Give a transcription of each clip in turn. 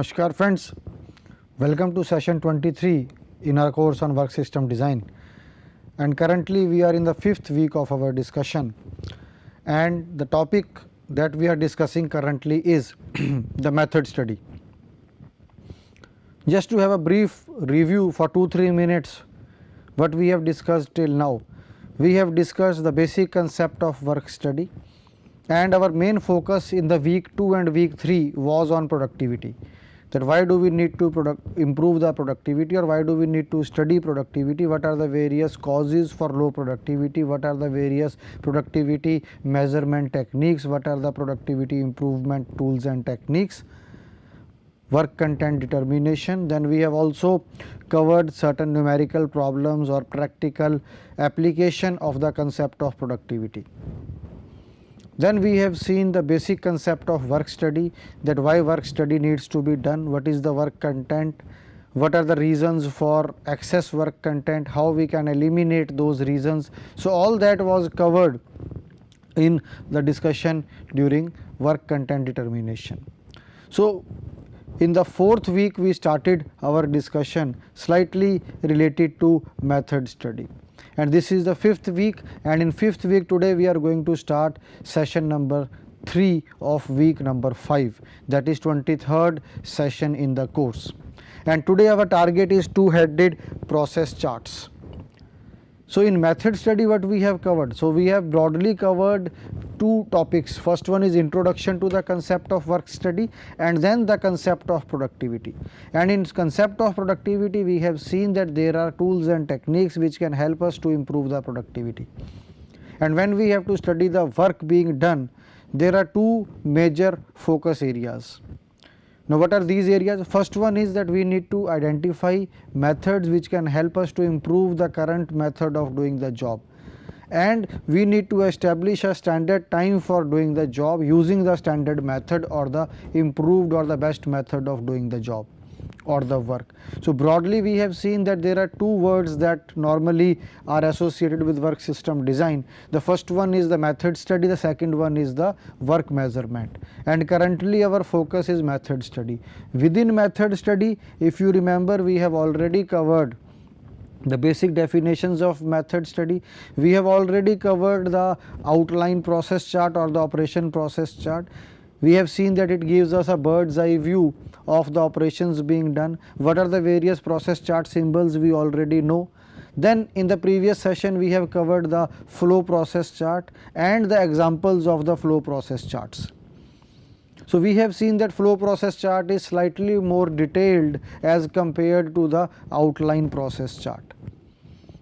Namaskar friends, welcome to session 23 in our course on work system design, and currently we are in the 5th week of our discussion, and the topic that we are discussing currently is the method study. Just to have a brief review for 2-3 minutes what we have discussed till now. We have discussed the basic concept of work study, and our main focus in the week 2 and week 3 was on productivity, that why do we need to improve the productivity, or why do we need to study productivity, what are the various causes for low productivity, what are the various productivity measurement techniques, what are the productivity improvement tools and techniques, work content determination. Then we have also covered certain numerical problems or practical application of the concept of productivity. Then we have seen the basic concept of work study, that why work study needs to be done, what is the work content, what are the reasons for excess work content, how we can eliminate those reasons. So, all that was covered in the discussion during work content determination. So, in the 4th week we started our discussion slightly related to method study, and this is the 5th week, and in 5th week today we are going to start session number 3 of week number 5, that is 23rd session in the course. And today our target is two-headed process charts. So, in method study what we have covered? So, we have broadly covered 2 topics. First one is introduction to the concept of work study, and then the concept of productivity. And in concept of productivity we have seen that there are tools and techniques which can help us to improve the productivity. And when we have to study the work being done, there are 2 major focus areas. Now, what are these areas? First one is that we need to identify methods which can help us to improve the current method of doing the job, and we need to establish a standard time for doing the job using the standard method or the improved or the best method of doing the job or the work. So, broadly we have seen that there are 2 words that normally are associated with work system design. The first one is the method study, the second one is the work measurement, and currently our focus is method study. Within method study, if you remember, we have already covered the basic definitions of method study. We have already covered the outline process chart or the operation process chart. We have seen that it gives us a bird's eye view of the operations being done. What are the various process chart symbols we already know. Then in the previous session we have covered the flow process chart and the examples of the flow process charts. So, we have seen that flow process chart is slightly more detailed as compared to the outline process chart.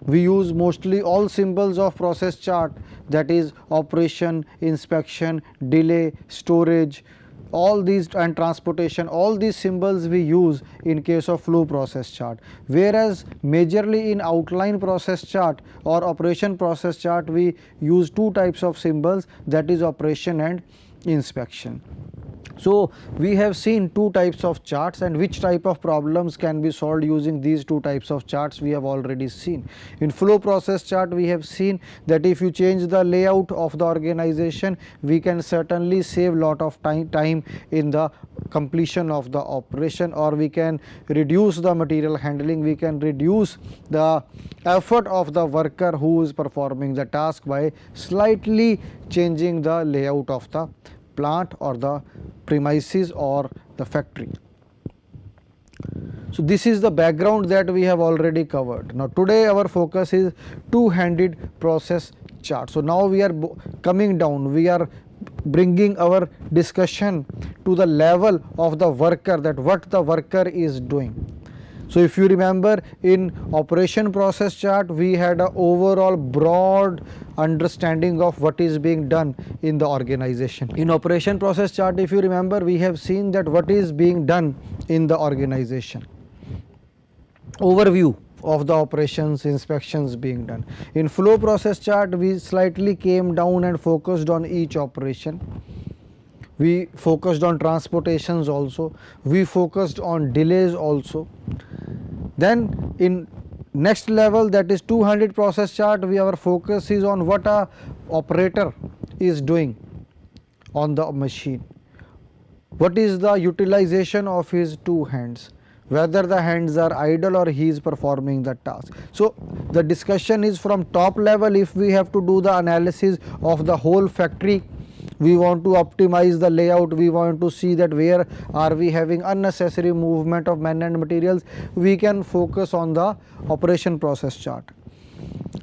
We use mostly all symbols of process chart, that is operation, inspection, delay, storage, all these, and transportation, all these symbols we use in case of flow process chart, whereas majorly in outline process chart or operation process chart we use 2 types of symbols, that is operation and inspection. So, we have seen 2 types of charts, and which type of problems can be solved using these 2 types of charts we have already seen. In flow process chart we have seen that if you change the layout of the organization, we can certainly save lot of time in the completion of the operation, or we can reduce the material handling, we can reduce the effort of the worker who is performing the task by slightly changing the layout of the plant or the premises or the factory. So, this is the background that we have already covered. Now, today our focus is two-handed process chart. So, now we are coming down, we are bringing our discussion to the level of the worker, that what the worker is doing. So, if you remember, in operation process chart we had a overall broad understanding of what is being done in the organization. In operation process chart, if you remember, we have seen that what is being done in the organization, overview of the operations, inspections being done. In flow process chart we slightly came down and focused on each operation. We focused on transportations also, we focused on delays also. Then in next level, that is 200 process chart, our focus is on what a operator is doing on the machine. what is the utilization of his two hands, whether the hands are idle or he is performing the task. So the discussion is from top level. If we have to do the analysis of the whole factory, we want to optimize the layout, we want to see that where are we having unnecessary movement of men and materials, we can focus on the operation process chart.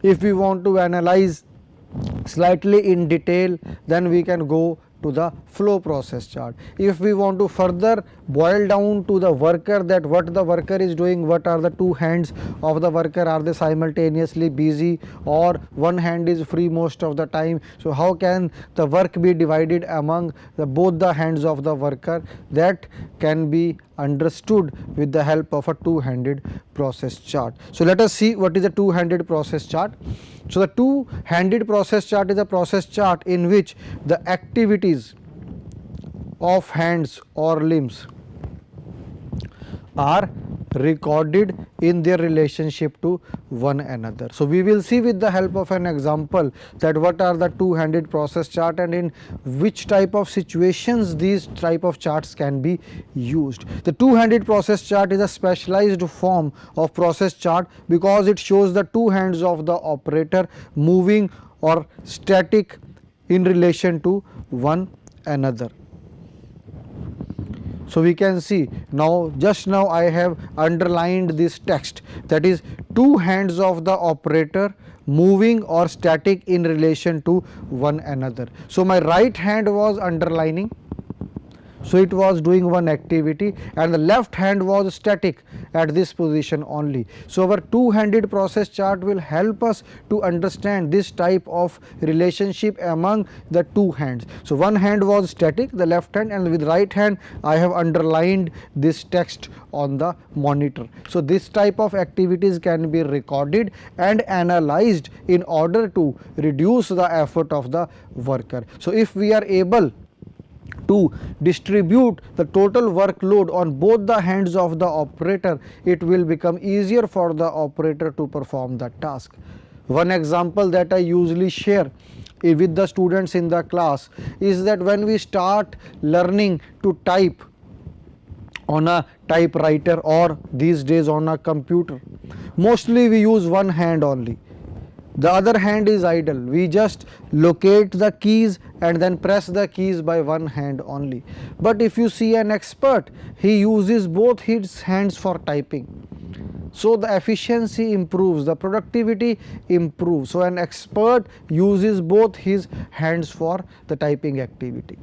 If we want to analyze slightly in detail, then we can go to the flow process chart. If we want to further boil down to the worker, that what the worker is doing, what are the two hands of the worker, are they simultaneously busy or one hand is free most of the time, so how can the work be divided among both the hands of the worker, that can be understood with the help of a two-handed process chart. So let us see what is a two-handed process chart. So the two-handed process chart is a process chart in which the activities of hands or limbs are recorded in their relationship to one another. So we will see with the help of an example that what are the two-handed process chart and in which type of situations these type of charts can be used. The two-handed process chart is a specialized form of process chart because it shows the two hands of the operator moving or static in relation to one another. So we can see now, just now I have underlined this text, that is two hands of the operator moving or static in relation to one another. So my right hand was underlining, so it was doing one activity, and the left hand was static at this position only. So our two-handed process chart will help us to understand this type of relationship among the two hands. So one hand was static, the left hand, and with right hand I have underlined this text on the monitor. So this type of activities can be recorded and analyzed in order to reduce the effort of the worker. So if we are able to distribute the total workload on both the hands of the operator, it will become easier for the operator to perform the task. One example that I usually share with the students in the class is that when we start learning to type on a typewriter or these days on a computer, mostly we use one hand only. The other hand is idle. We just locate the keys and then press the keys by one hand only. But if you see an expert, he uses both his hands for typing. So the efficiency improves, the productivity improves. So an expert uses both his hands for the typing activity.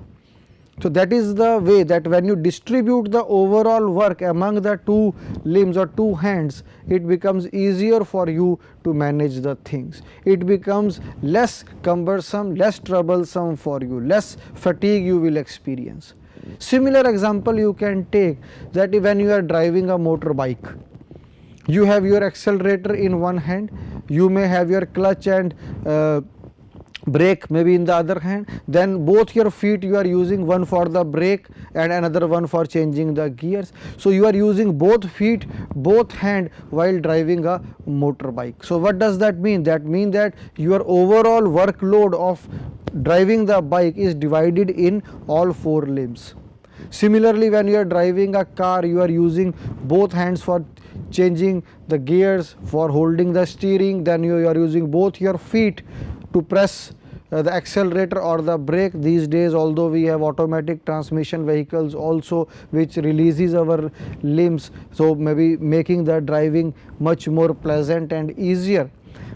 So that is the way that when you distribute the overall work among the two limbs or two hands, it becomes easier for you to manage the things. It becomes less cumbersome, less troublesome for you, less fatigue you will experience. Similar example you can take that when you are driving a motorbike, you have your accelerator in one hand, you may have your clutch and brake maybe in the other hand, then both your feet you are using, one for the brake and another one for changing the gears. So you are using both feet, both hand while driving a motorbike. So what does that mean? That means that your overall workload of driving the bike is divided in all four limbs. Similarly, when you are driving a car, you are using both hands for changing the gears, for holding the steering, then you are using both your feet to press the accelerator or the brake. These days, although we have automatic transmission vehicles also which releases our limbs, so maybe making the driving much more pleasant and easier.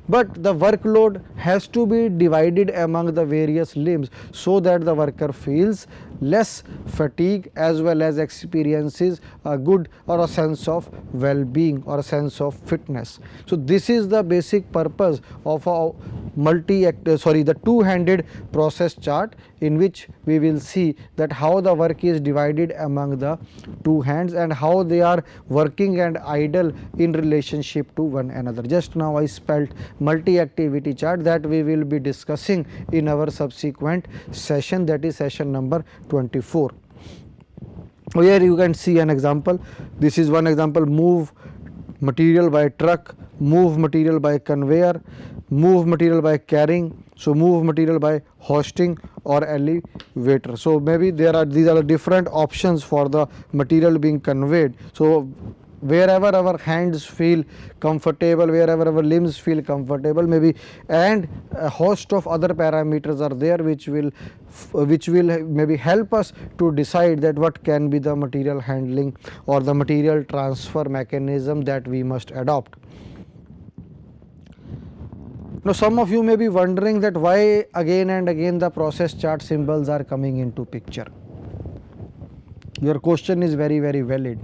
But the workload has to be divided among the various limbs so that the worker feels less fatigue as well as experiences a good or a sense of well-being or a sense of fitness. So this is the basic purpose of a the two-handed process chart, in which we will see that how the work is divided among the two hands and how they are working and idle in relationship to one another. Just now I spelled multi-activity chart, that we will be discussing in our subsequent session, that is session number 24. Here you can see an example. This is one example: move material by truck, move material by conveyor, move material by carrying, so move material by hoisting or elevator. So maybe these are the different options for the material being conveyed. So wherever our hands feel comfortable, wherever our limbs feel comfortable, maybe, and a host of other parameters are there which will maybe help us to decide that what can be the material handling or the material transfer mechanism that we must adopt. Now some of you may be wondering that why again and again the process chart symbols are coming into picture. Your question is very valid.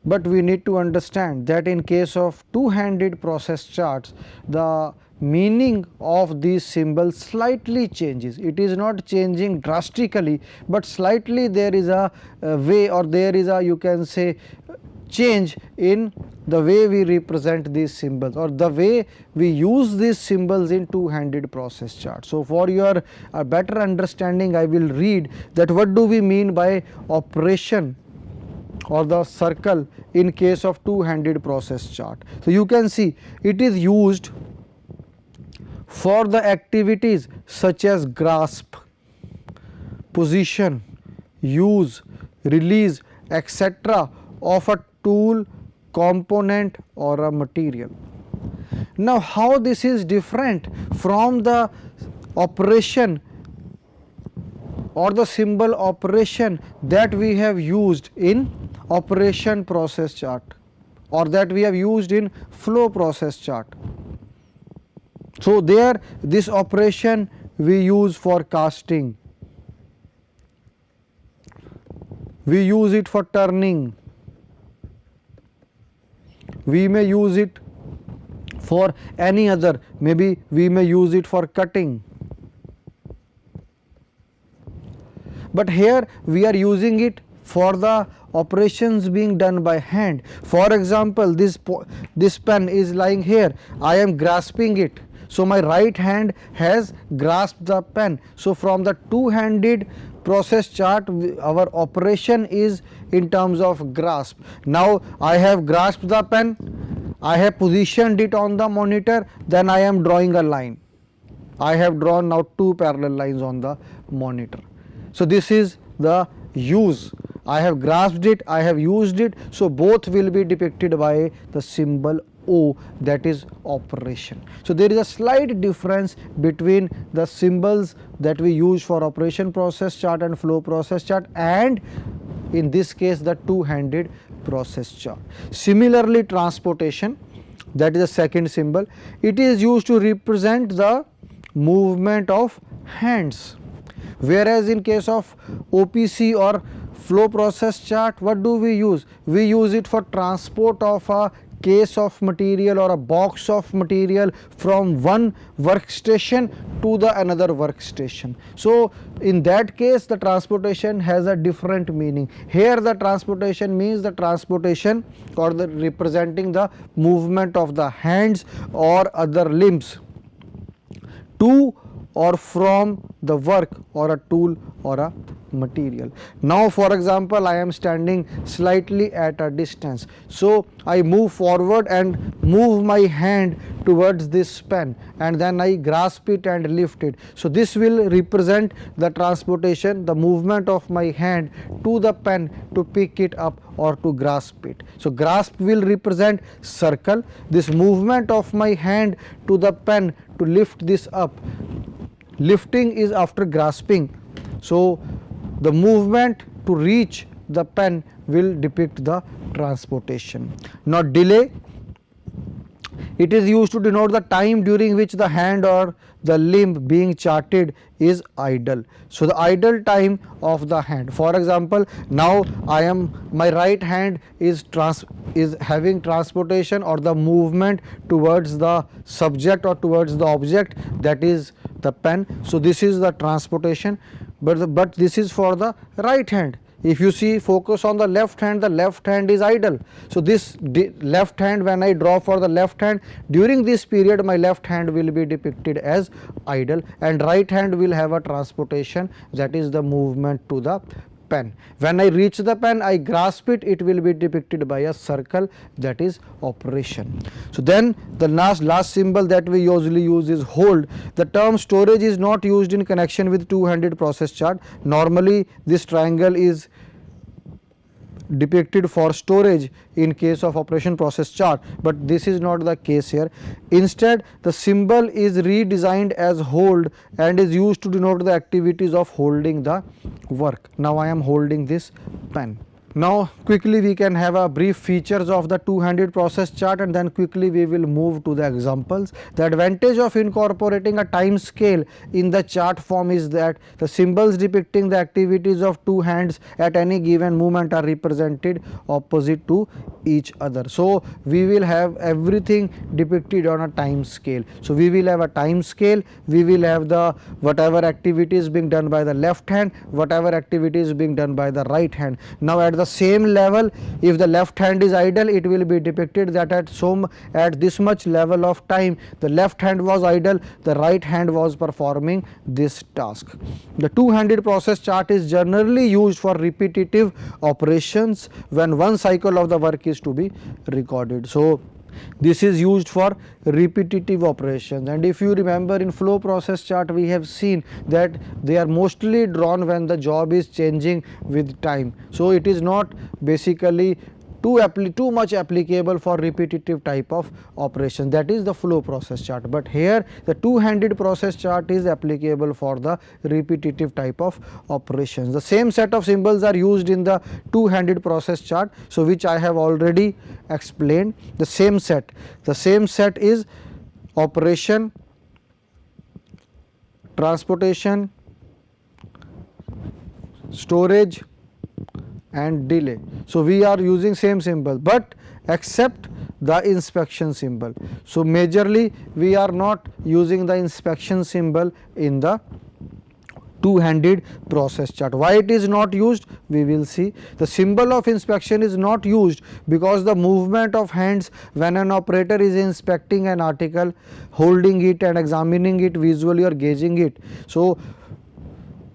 But we need to understand that in case of two-handed process charts, the meaning of these symbols slightly changes. It is not changing drastically, but slightly there is a way, or there is a, you can say, change in the way we represent these symbols or the way we use these symbols in two-handed process chart. So for your better understanding, I will read that what do we mean by operation or the circle in case of two-handed process chart. So you can see it is used for the activities such as grasp, position, use, release, etc. of a tool, component or a material. Now how this is different from the operation or the symbol operation that we have used in operation process chart or that we have used in flow process chart. So there this operation we use for casting, we use it for turning, we may use it for any other, maybe we may use it for cutting. But here we are using it for the operations being done by hand. For example, this pen is lying here, I am grasping it, so my right hand has grasped the pen. So from the two-handed process chart, our operation is in terms of grasp. Now I have grasped the pen, I have positioned it on the monitor, then I am drawing a line. I have drawn now two parallel lines on the monitor. So this is the use. I have grasped it, I have used it, so both will be depicted by the symbol O, that is operation. So there is a slight difference between the symbols that we use for operation process chart and flow process chart, and in this case the two-handed process chart. Similarly, transportation, that is the second symbol, it is used to represent the movement of hands. Whereas in case of OPC or flow process chart, what do we use? We use it for transport of a case of material or a box of material from one workstation to the another workstation. So in that case the transportation has a different meaning. Here the transportation means the transportation or the representing the movement of the hands or other limbs to or from the work or a tool or a material. Now for example, I am standing slightly at a distance, so I move forward and move my hand towards this pen, and then I grasp it and lift it. So this will represent the transportation, the movement of my hand to the pen to pick it up or to grasp it. So grasp will represent circle, this movement of my hand to the pen to lift this up. Lifting is after grasping, so the movement to reach the pen will depict the transportation. Now delay, it is used to denote the time during which the hand or the limb being charted is idle. So the idle time of the hand. For example, now my right hand is having transportation or the movement towards the subject or towards the object, that is the pen. So this is the transportation, but this is for the right hand. If you see, focus on the left hand is idle. So this left hand, when I draw for the left hand, during this period my left hand will be depicted as idle, and right hand will have a transportation, that is the movement to the pen. When I reach the pen, I grasp it, it will be depicted by a circle, that is operation. So then the last symbol that we usually use is hold. The term storage is not used in connection with two-handed process chart. Normally this triangle is depicted for storage in case of operation process chart, but this is not the case here. Instead, the symbol is redesigned as hold and is used to denote the activities of holding the work. Now I am holding this pen. Now quickly we can have a brief features of the two-handed process chart, and then quickly we will move to the examples. The advantage of incorporating a time scale in the chart form is that the symbols depicting the activities of two hands at any given moment are represented opposite to each other. So we will have everything depicted on a time scale. So we will have a time scale, we will have the whatever activity is being done by the left hand, whatever activity is being done by the right hand. Now at the same level, if the left hand is idle, it will be depicted that at this much level of time the left hand was idle, the right hand was performing this task. The two-handed process chart is generally used for repetitive operations when one cycle of the work is to be recorded. So this is used for repetitive operations, and if you remember in flow process chart we have seen that they are mostly drawn when the job is changing with time. So it is not basically too much applicable for repetitive type of operation, that is the flow process chart. But here the two-handed process chart is applicable for the repetitive type of operations. The same set of symbols are used in the two-handed process chart, so which I have already explained. The same set is operation, transportation, storage and delay. So we are using same symbol, but except the inspection symbol. So majorly we are not using the inspection symbol in the two-handed process chart. Why it is not used, we will see. The symbol of inspection is not used because the movement of hands when an operator is inspecting an article, holding it and examining it visually or gauging it, so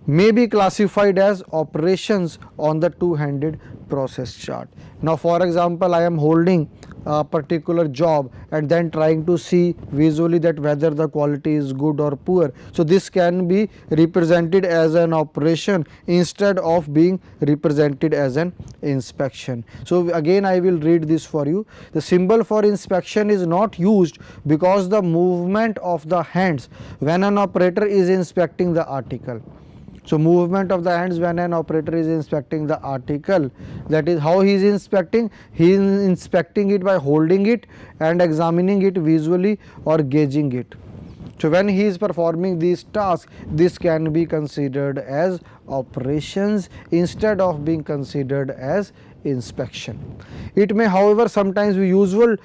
may be classified as operations on the two-handed process chart. Now for example, I am holding a particular job and then trying to see visually that whether the quality is good or poor. So this can be represented as an operation instead of being represented as an inspection. So again I will read this for you. The symbol for inspection is not used because the movement of the hands when an operator is inspecting the article. So movement of the hands when an operator is inspecting the article, that is how he is inspecting. He is inspecting it by holding it and examining it visually or gauging it. So when he is performing these tasks, this can be considered as operations instead of being considered as inspection. It may however sometimes be useful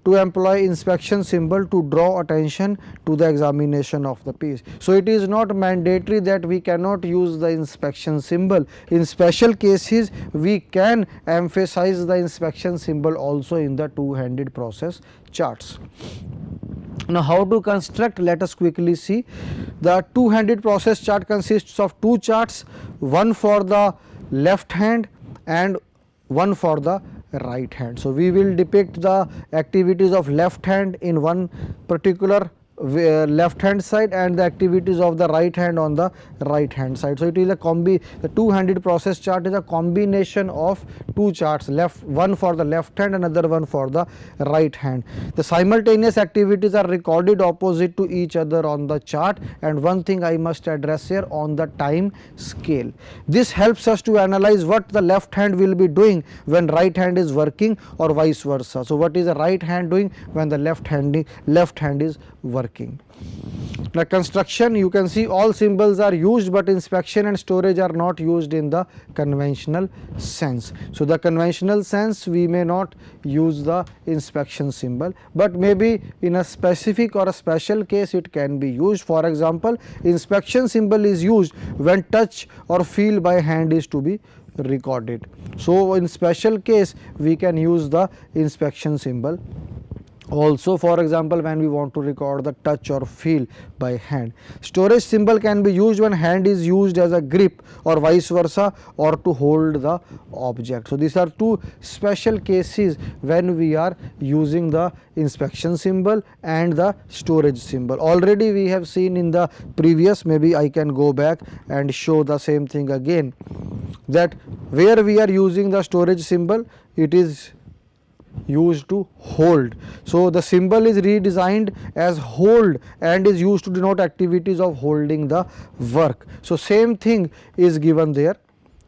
to employ inspection symbol to draw attention to the examination of the piece. So it is not mandatory that we cannot use the inspection symbol. In special cases we can emphasize the inspection symbol also in the two-handed process charts. Now how to construct, let us quickly see. The two-handed process chart consists of two charts, one for the left hand and one for the right hand. So we will depict the activities of left hand in one particular left hand side and the activities of the right hand on the right hand side. So it is the two-handed process chart is a combination of two charts, one for the left hand, another one for the right hand. The simultaneous activities are recorded opposite to each other on the chart, and one thing I must address here on the time scale. This helps us to analyze what the left hand will be doing when right hand is working or vice versa. So what is the right hand doing when the left hand is working. Now construction, you can see all symbols are used, but inspection and storage are not used in the conventional sense. So the conventional sense we may not use the inspection symbol, but maybe in a specific or a special case it can be used. For example, inspection symbol is used when touch or feel by hand is to be recorded. So in special case we can use the inspection symbol Also, for example, when we want to record the touch or feel by hand. Storage symbol can be used when hand is used as a grip or vice versa, or to hold the object. So these are two special cases when we are using the inspection symbol and the storage symbol. Already we have seen in the previous, maybe I can go back and show the same thing again, that where we are using the storage symbol, it is used to hold. So the symbol is redesigned as hold and is used to denote activities of holding the work. So same thing is given there.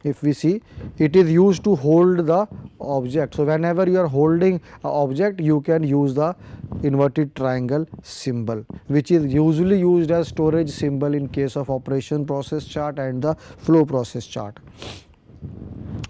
If we see, it is used to hold the object. So whenever you are holding an object, you can use the inverted triangle symbol, which is usually used as storage symbol in case of operation process chart and the flow process chart.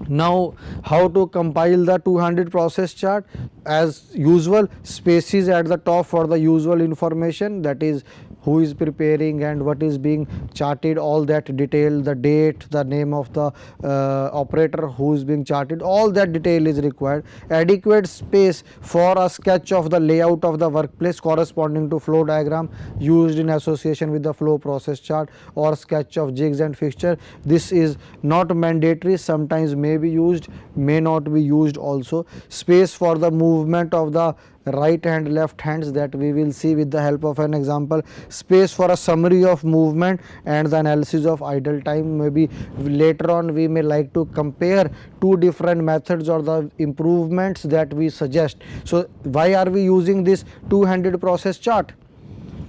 Now, how to compile the two-handed process chart? As usual, spaces at the top for the usual information, that is who is preparing and what is being charted, all that detail, the date, the name of the operator who is being charted, all that detail is required. Adequate space for a sketch of the layout of the workplace corresponding to flow diagram used in association with the flow process chart, or sketch of jigs and fixture. This is not mandatory, sometimes may be used, may not be used also. Space for the movement of the right hand, left hands, that we will see with the help of an example. Space for a summary of movement and the analysis of idle time. Maybe later on we may like to compare two different methods or the improvements that we suggest. So why are we using this two-handed process chart?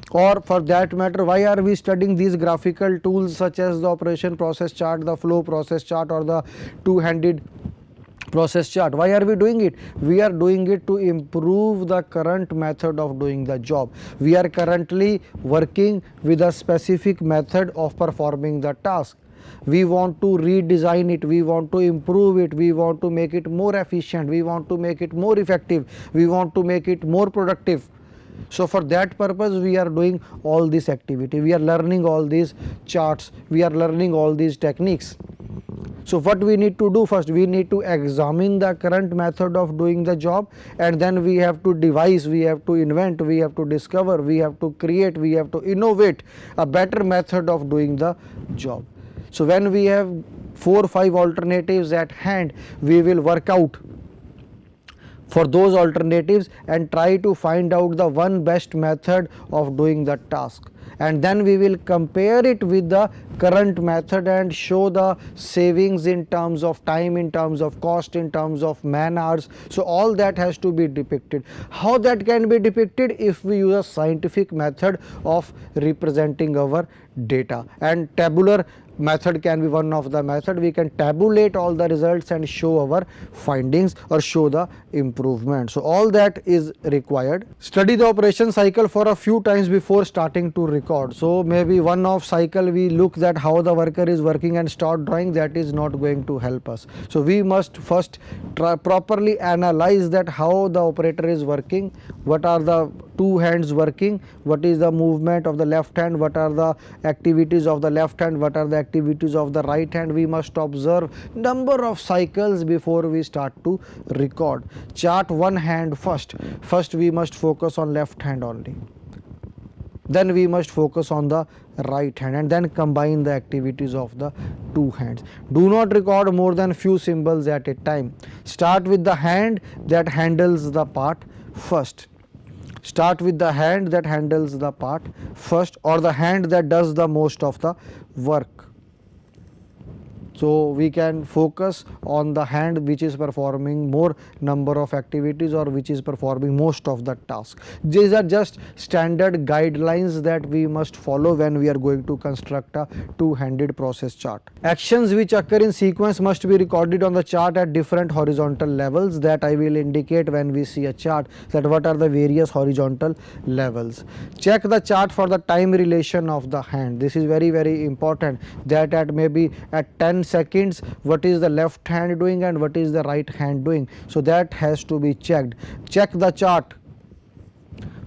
Or for that matter, why are we studying these graphical tools such as the operation process chart, the flow process chart, or the two-handed process chart? Why are we doing it? We are doing it to improve the current method of doing the job. We are currently working with a specific method of performing the task. We want to redesign it, we want to improve it, we want to make it more efficient, we want to make it more effective, we want to make it more productive. So for that purpose we are doing all this activity, we are learning all these charts, we are learning all these techniques. So what we need to do first, we need to examine the current method of doing the job, and then we have to devise, we have to invent, we have to discover, we have to create, we have to innovate a better method of doing the job. So when we have 4 or 5 alternatives at hand, we will work out for those alternatives and try to find out the one best method of doing the task, and then we will compare it with the current method and show the savings in terms of time, in terms of cost, in terms of man hours. So all that has to be depicted. How that can be depicted? If we use a scientific method of representing our data, and tabular method can be one of the method. We can tabulate all the results and show our findings or show the improvement. So all that is required. Study the operation cycle for a few times before starting to record. So maybe one off cycle we look at how the worker is working and start drawing, that is not going to help us. So we must first properly analyze that how the operator is working, what are the two hands working, what is the movement of the left hand, what are the activities of the left hand, what are the activities of the right hand. We must observe number of cycles before we start to record. Chart one hand first. First we must focus on left hand only. Then we must focus on the right hand, and then combine the activities of the two hands. Do not record more than few symbols at a time. Start with the hand that handles the part first. Start with the hand that handles the part first, or the hand that does the most of the work. So we can focus on the hand which is performing more number of activities or which is performing most of the task. These are just standard guidelines that we must follow when we are going to construct a two-handed process chart. Actions which occur in sequence must be recorded on the chart at different horizontal levels, that I will indicate when we see a chart, that what are the various horizontal levels. Check the chart for the time relation of the hand. This is very, very important, that at maybe at 10 seconds what is the left hand doing and what is the right hand doing. So that has to be checked. Check the chart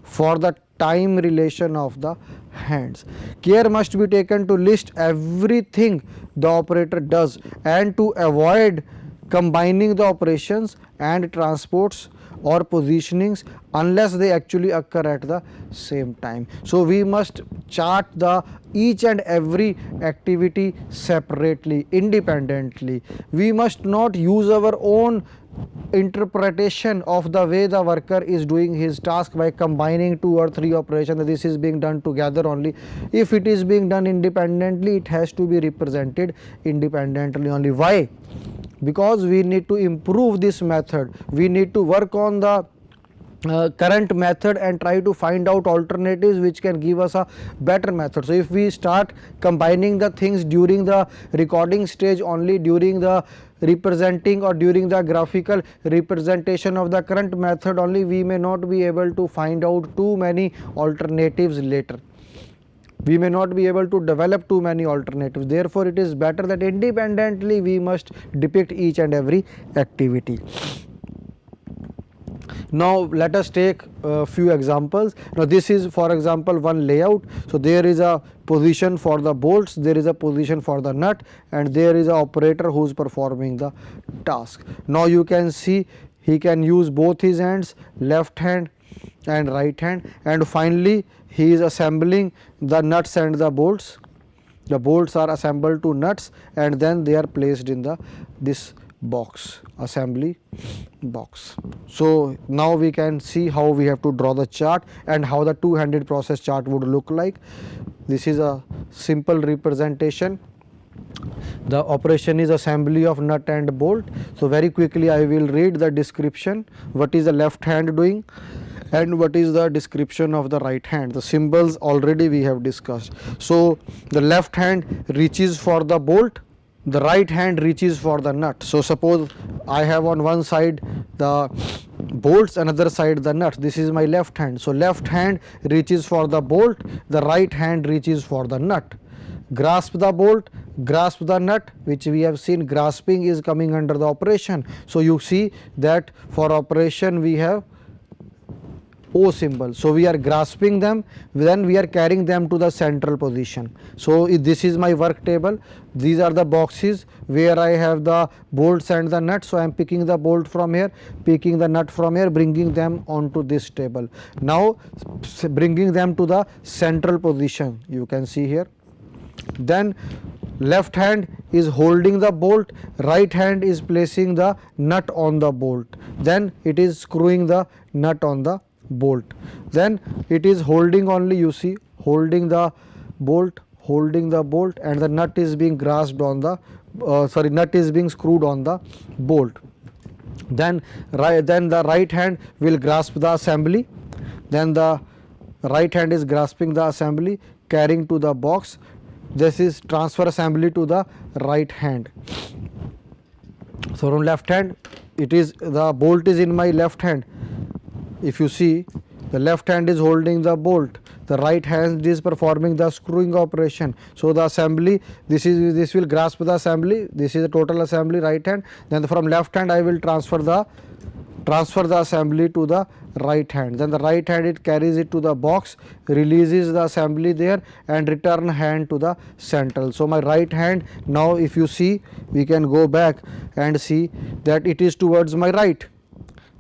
for the time relation of the hands. Care must be taken to list everything the operator does and to avoid combining the operations and transports or positionings unless they actually occur at the same time. So we must chart the each and every activity separately, independently. We must not use our own interpretation of the way the worker is doing his task by combining 2 or 3 operations. This is being done together only. If it is being done independently, it has to be represented independently only. Why? Because we need to improve this method. We need to work on the current method and try to find out alternatives which can give us a better method. So if we start combining the things during the recording stage only, during the representing or during the graphical representation of the current method only, we may not be able to find out too many alternatives later. We may not be able to develop too many alternatives. Therefore it is better that independently we must depict each and every activity. Now let us take a few examples. Now this is, for example, one layout. So there is a position for the bolts, there is a position for the nut, and there is an operator who is performing the task. Now you can see he can use both his hands, left hand and right hand, and finally he is assembling the nuts and the bolts. The bolts are assembled to nuts and then they are placed in this box, assembly box. So now we can see how we have to draw the chart and how the two-handed process chart would look like. This is a simple representation. The operation is assembly of nut and bolt. So very quickly I will read the description. What is the left hand doing and what is the description of the right hand. The symbols already we have discussed. So the left hand reaches for the bolt, the right hand reaches for the nut. So suppose I have on one side the bolts, another side the nuts. This is my left hand. So left hand reaches for the bolt, the right hand reaches for the nut. Grasp the bolt, grasp the nut, which we have seen grasping is coming under the operation. So you see that for operation we have O symbol. So we are grasping them, then we are carrying them to the central position. So this is my work table. These are the boxes where I have the bolts and the nuts. So I am picking the bolt from here, picking the nut from here, bringing them onto this table. Now bringing them to the central position, you can see here. Then left hand is holding the bolt, right hand is placing the nut on the bolt. Then it is screwing the nut on the bolt. Then it is holding only, you see, holding the bolt, and the nut is being grasped on the nut is being screwed on the bolt. Then the right hand will grasp the assembly. Then the right hand is grasping the assembly, carrying to the box. This is transfer assembly to the right hand. So from left hand, it is the bolt is in my left hand. If you see, the left hand is holding the bolt, the right hand is performing the screwing operation. So the assembly, this will grasp the assembly. This is the total assembly, right hand. Then from left hand I will transfer the assembly to the right hand. Then the right hand, it carries it to the box, releases the assembly there, and return hand to the central. So my right hand, now if you see, we can go back and see that it is towards my right.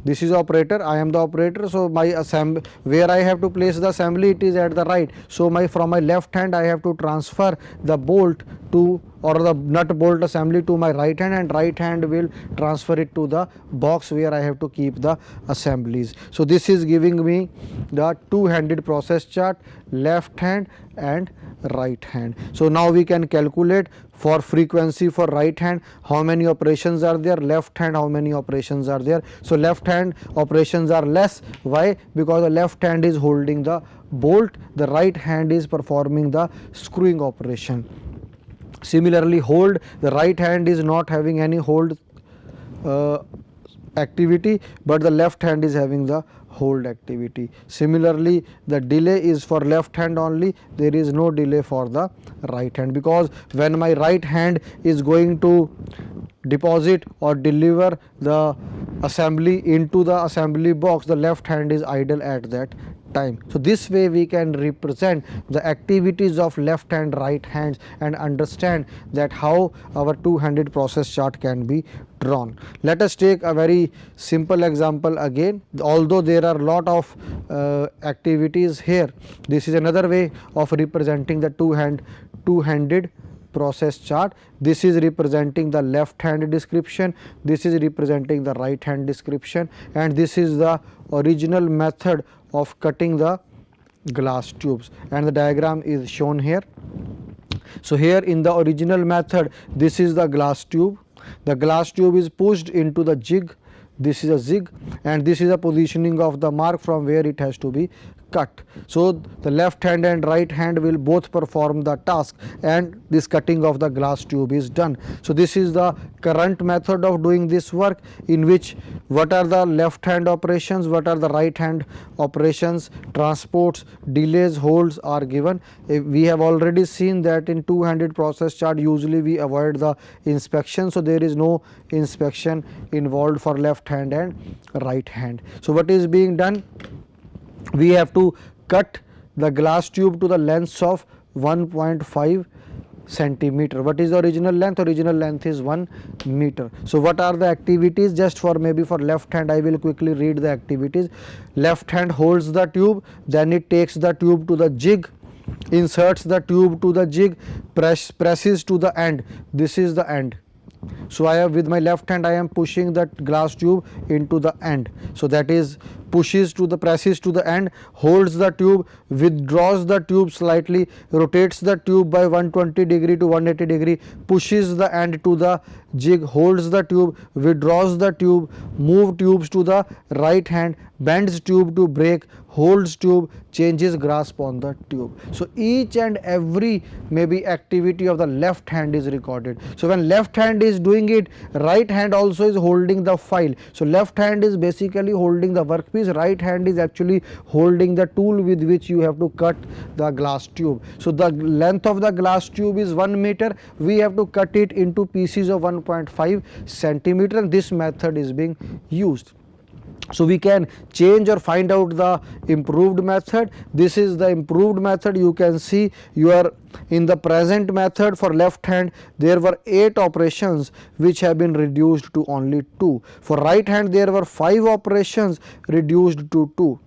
This is operator, I am the operator. So my assembly, where I have to place the assembly, it is at the right. So from my left hand I have to transfer the bolt to, or the nut bolt assembly to my right hand, and right hand will transfer it to the box where I have to keep the assemblies. So this is giving me the two-handed process chart, left hand and right hand. So now we can calculate for frequency for right hand how many operations are there, left hand how many operations are there. So left hand operations are less. Why? Because the left hand is holding the bolt, the right hand is performing the screwing operation. Similarly, hold, the right hand is not having any hold activity, but the left hand is having the hold activity. Similarly, the delay is for left hand only, there is no delay for the right hand, because when my right hand is going to deposit or deliver the assembly into the assembly box, the left hand is idle at that time. So this way we can represent the activities of left and right hands and understand that how our two-handed process chart can be drawn. Let us take a very simple example again. Although there are lot of activities here, this is another way of representing the two-handed process chart. This is representing the left hand description, this is representing the right hand description, and this is the original method of cutting the glass tubes, and the diagram is shown here. So here in the original method, this is the glass tube. The glass tube is pushed into the jig. This is a zig, and this is a positioning of the mark from where it has to be cut. So the left hand and right hand will both perform the task, and this cutting of the glass tube is done. So this is the current method of doing this work, in which what are the left hand operations, what are the right hand operations, transports, delays, holds are given. We have already seen that in two-handed process chart usually we avoid the inspection, so there is no inspection involved for left hand and right hand. So what is being done? We have to cut the glass tube to the length of 1.5 centimeter. What is the original length? Original length is 1 meter. So what are the activities? Just for maybe for left hand I will quickly read the activities. Left hand holds the tube, then it takes the tube to the jig, inserts the tube to the jig, presses to the end. This is the end. So I have, with my left hand I am pushing that glass tube into the end. So that is pushes to the, presses to the end, holds the tube, withdraws the tube slightly, rotates the tube by 120 degree to 180 degree, pushes the end to the jig, holds the tube, withdraws the tube, move tubes to the right hand, bends tube to break, holds tube, changes grasp on the tube. So each and every maybe activity of the left hand is recorded. So when left hand is doing it, right hand also is holding the file. So left hand is basically holding the workpiece, right hand is actually holding the tool with which you have to cut the glass tube. So the length of the glass tube is 1 meter, we have to cut it into pieces of 1.5 centimeter, and this method is being used. So we can change or find out the improved method. This is the improved method. You can see you are in the present method for left hand there were 8 operations which have been reduced to only 2. For right hand there were 5 operations reduced to 2.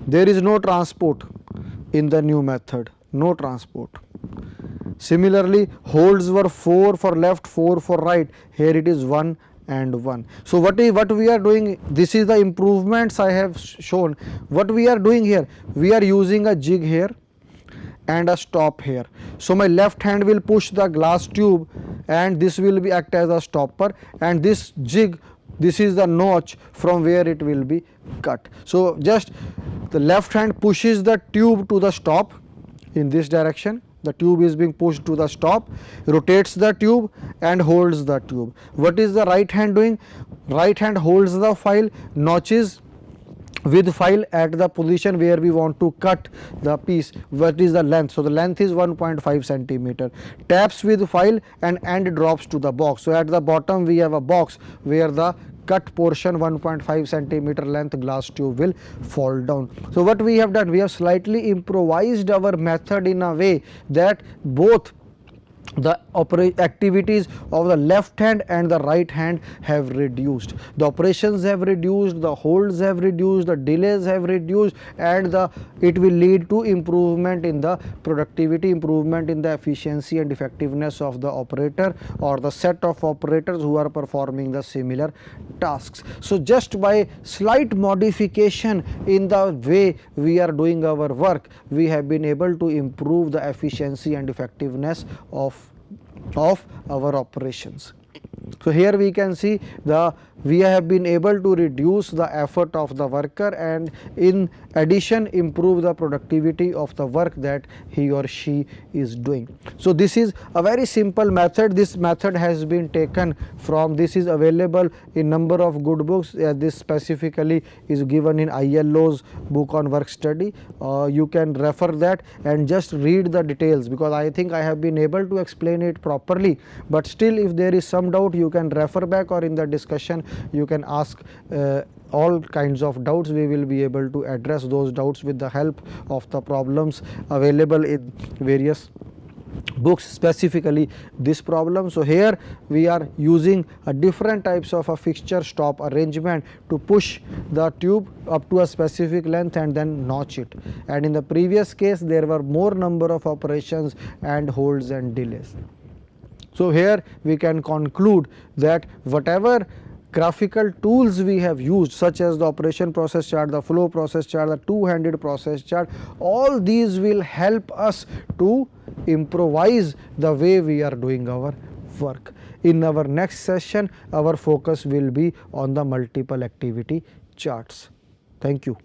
There is no transport in the new method, no transport. Similarly, holds were 4 for left, 4 for right. Here it is 1 and 1. So what we are doing, this is the improvements I have shown. What we are doing here, we are using a jig here and a stop here. So my left hand will push the glass tube and this will be act as a stopper, and this jig, this is the notch from where it will be cut. So just the left hand pushes the tube to the stop in this direction. The tube is being pushed to the stop, rotates the tube and holds the tube. What is the right hand doing? Right hand holds the file, notches with file at the position where we want to cut the piece. What is the length? So the length is 1.5 centimeter. Taps with file and end drops to the box. So at the bottom we have a box where the cut portion 1.5 centimeter length glass tube will fall down. So what we have done, we have slightly improvised our method in a way that both the activities of the left hand and the right hand have reduced. The operations have reduced, the holds have reduced, the delays have reduced, and it will lead to improvement in the productivity, improvement in the efficiency and effectiveness of the operator or the set of operators who are performing the similar tasks. So just by slight modification in the way we are doing our work, we have been able to improve the efficiency and effectiveness of our operations. So here we can see we have been able to reduce the effort of the worker and in addition improve the productivity of the work that he or she is doing. So this is a very simple method. This method has been taken from, this is available in number of good books. This specifically is given in ILO's book on work study. You can refer that and just read the details, because I think I have been able to explain it properly, but still if there is some doubt you can refer back, or in the discussion you can ask all kinds of doubts. We will be able to address those doubts with the help of the problems available in various books, specifically this problem. So here we are using a different types of a fixture stop arrangement to push the tube up to a specific length and then notch it, and in the previous case there were more number of operations and holds and delays. So here we can conclude that whatever graphical tools we have used, such as the operation process chart, the flow process chart, the two-handed process chart, all these will help us to improvise the way we are doing our work. In our next session, our focus will be on the multiple activity charts. Thank you.